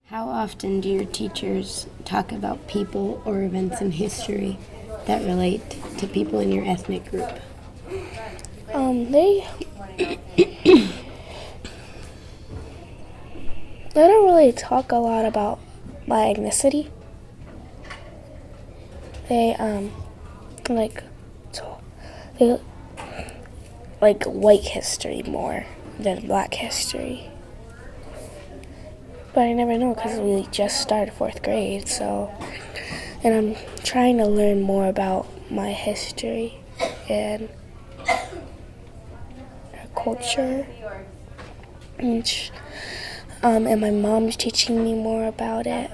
How often do your teachers talk about people or events in history that relate to people in your ethnic group? They don't really talk a lot about my ethnicity. They like they like white history more than black history. But I never know because we just started fourth grade, and I'm trying to learn more about my history and our culture. And my mom's teaching me more about it.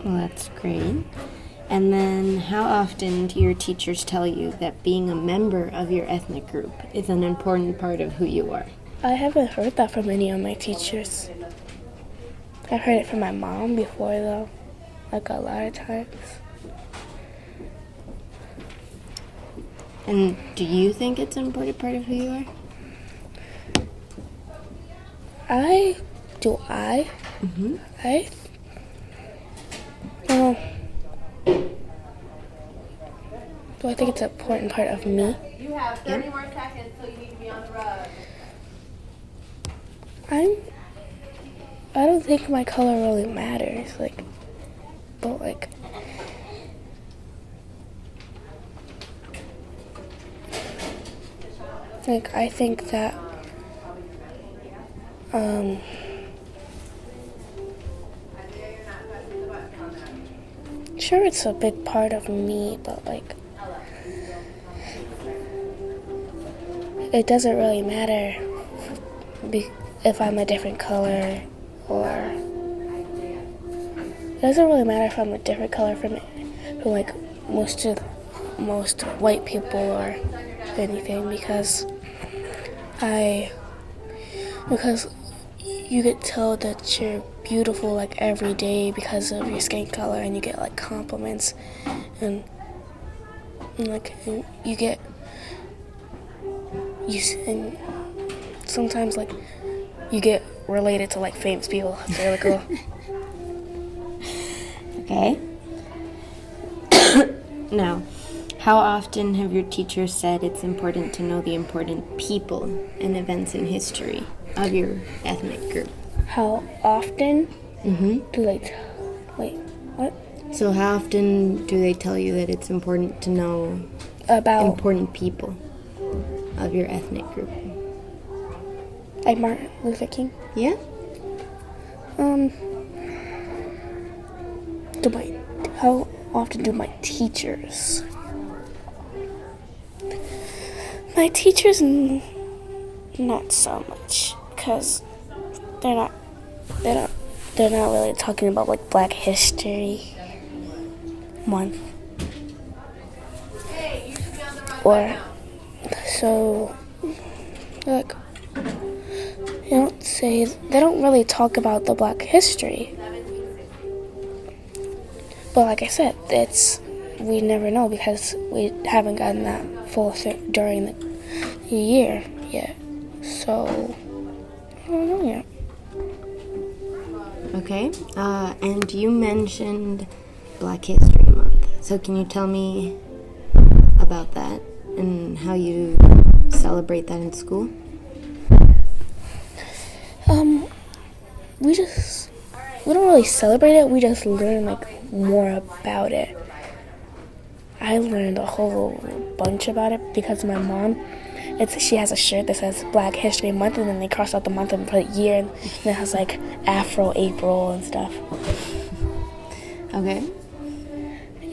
Well, that's great. And then how often do your teachers tell you that being a member of your ethnic group is an important part of who you are? I haven't heard that from any of my teachers. I've heard it from my mom before, though, like a lot of times. And do you think it's an important part of who you are? Do I? Mm-hmm. Do I think it's an important part of me? You have 30 more seconds till you need to be on the road. I don't think my color really matters, but I think that, sure it's a big part of me, but it doesn't really matter if I'm a different color, or it doesn't really matter if I'm a different color from like most white people or anything, because you get told that you're beautiful like every day because of your skin color, and you get like compliments, and sometimes like you get related to like famous people. It's really cool. Okay. Now, how often have your teachers said it's important to know the important people and events in history of your ethnic group? How often Mm-hmm. do they wait, what? So how often do they tell you that it's important to know About important people of your ethnic group? like Martin Luther King? Yeah? How often do my teachers? My teachers, not so much, because they're not really talking about like Black History Month, or so like they don't really talk about the Black history. But like I said, we never know because we haven't gotten that full during the year yet. So I don't know yet. Okay. And you mentioned Black History Month. So can you tell me about that and how you celebrate that in school? We don't really celebrate it. We just learn like more about it. I learned a whole bunch about it because my mom, she has a shirt that says Black History Month, and then they cross out the month and put year, and it has like Afro April and stuff. Okay.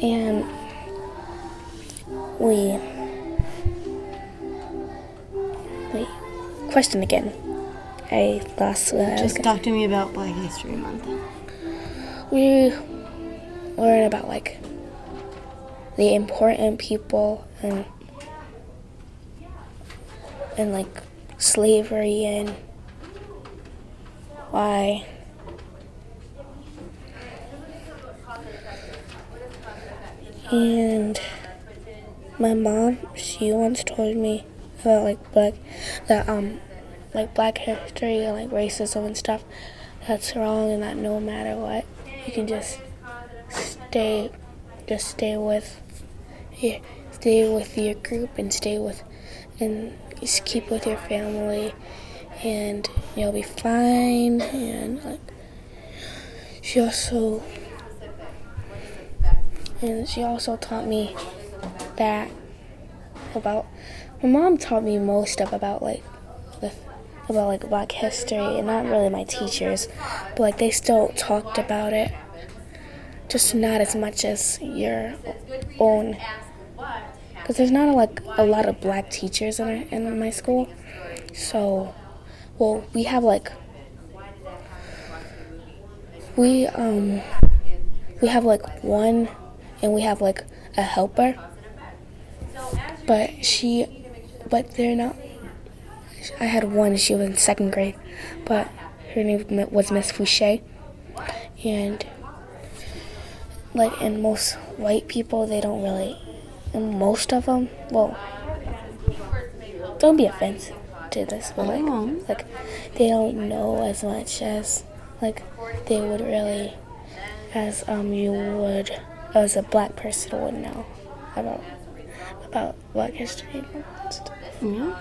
And wait, question again. I lost what I was Just talk to me about Black History Month. We learn about like the important people and like slavery and why. And my mom, she once told me about like Black history and like racism and stuff, that's wrong and that no matter what, you can just stay with your group and just keep with your family, and you'll be fine. And she also taught me that about my mom taught me most stuff about Black history, and not really my teachers, but they still talked about it, just not as much as your own, because there's not a lot of Black teachers in my school. So, well, we have we have one, and we have a helper, but they're not. I had one. She was in 2nd grade, but her name was Miss Fouché, and and most white people, they don't really, and most of them, well, don't be offensive to this, but they don't know as much as they would really, as you would, as a Black person would know about Black history and stuff. Yeah.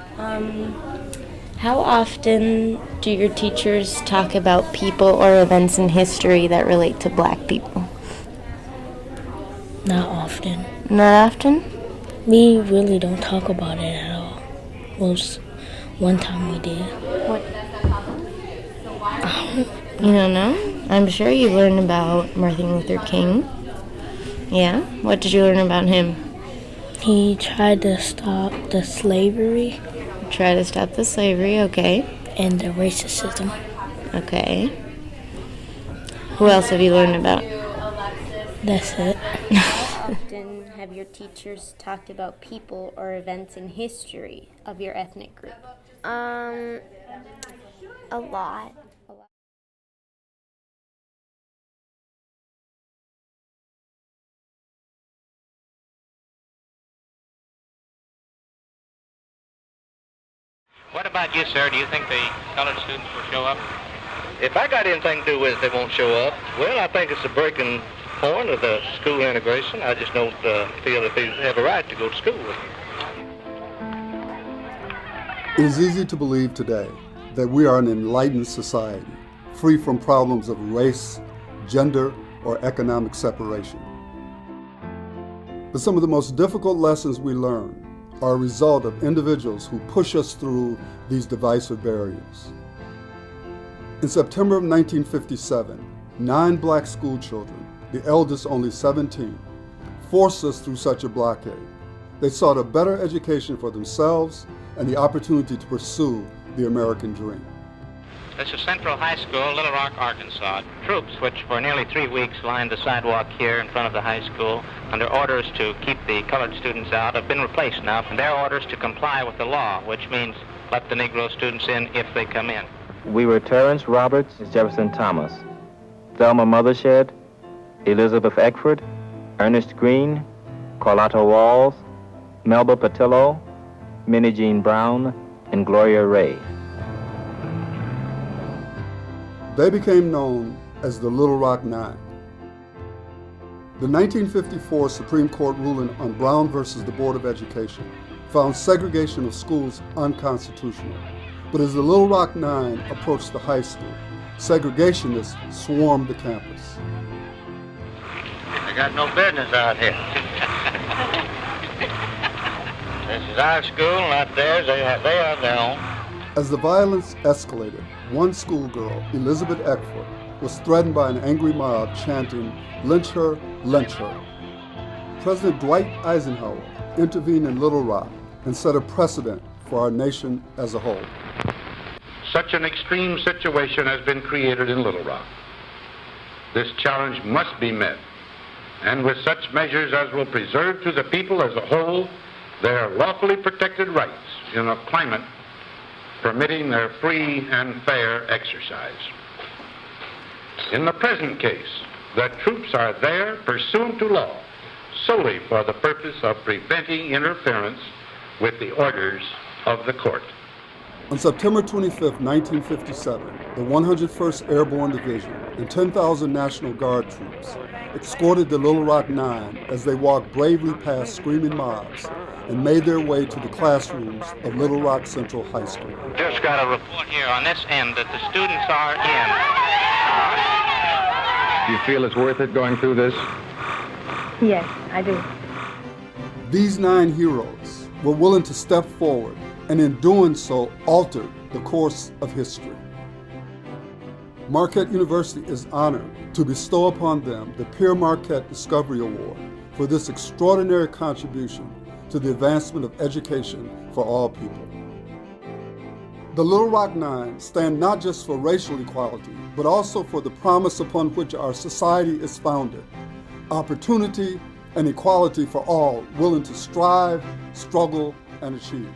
How often do your teachers talk about people or events in history that relate to Black people? Not often. Not often? We really don't talk about it at all. Well, just one time we did. What? You don't know? I'm sure you learned about Martin Luther King. Yeah? What did you learn about him? He tried to stop the slavery. Try to stop the slavery, okay. And the racism. Okay. Who else have you learned about? That's it. How often have your teachers talked about people or events in history of your ethnic group? A lot. What about you, sir? Do you think the colored students will show up? If I got anything to do with it, they won't show up. Well, I think it's a breaking point of the school integration. I just don't feel that they have a right to go to school with them. It is easy to believe today that we are an enlightened society, free from problems of race, gender, or economic separation. But some of the most difficult lessons we learn are a result of individuals who push us through these divisive barriers. In September of 1957, 9 Black school children, the eldest only 17, forced us through such a blockade. They sought a better education for themselves and the opportunity to pursue the American dream. This is Central High School, Little Rock, Arkansas. Troops, which for nearly 3 weeks lined the sidewalk here in front of the high school under orders to keep the colored students out, have been replaced now. And their orders to comply with the law, which means let the Negro students in if they come in. We were Terrence Roberts, Jefferson Thomas, Thelma Mothershed, Elizabeth Eckford, Ernest Green, Carlotta Walls, Melba Patillo, Minnie Jean Brown, and Gloria Ray. They became known as the Little Rock Nine. The 1954 Supreme Court ruling on Brown versus the Board of Education found segregation of schools unconstitutional. But as the Little Rock Nine approached the high school, segregationists swarmed the campus. They got no business out here. This is our school, not theirs. They are their own. As the violence escalated, one schoolgirl, Elizabeth Eckford, was threatened by an angry mob chanting, "Lynch her, lynch her." President Dwight Eisenhower intervened in Little Rock and set a precedent for our nation as a whole. Such an extreme situation has been created in Little Rock. This challenge must be met, and with such measures as will preserve to the people as a whole their lawfully protected rights in a climate permitting their free and fair exercise. In the present case, the troops are there pursuant to law, solely for the purpose of preventing interference with the orders of the court. On September 25, 1957, the 101st Airborne Division and 10,000 National Guard troops escorted the Little Rock Nine as they walked bravely past screaming mobs and made their way to the classrooms of Little Rock Central High School. Just got a report here on this end that the students are in. Do you feel it's worth it going through this? Yes, I do. These 9 heroes were willing to step forward and in doing so altered the course of history. Marquette University is honored to bestow upon them the Pierre Marquette Discovery Award for this extraordinary contribution to the advancement of education for all people. The Little Rock Nine stand not just for racial equality, but also for the promise upon which our society is founded: opportunity and equality for all willing to strive, struggle, and achieve.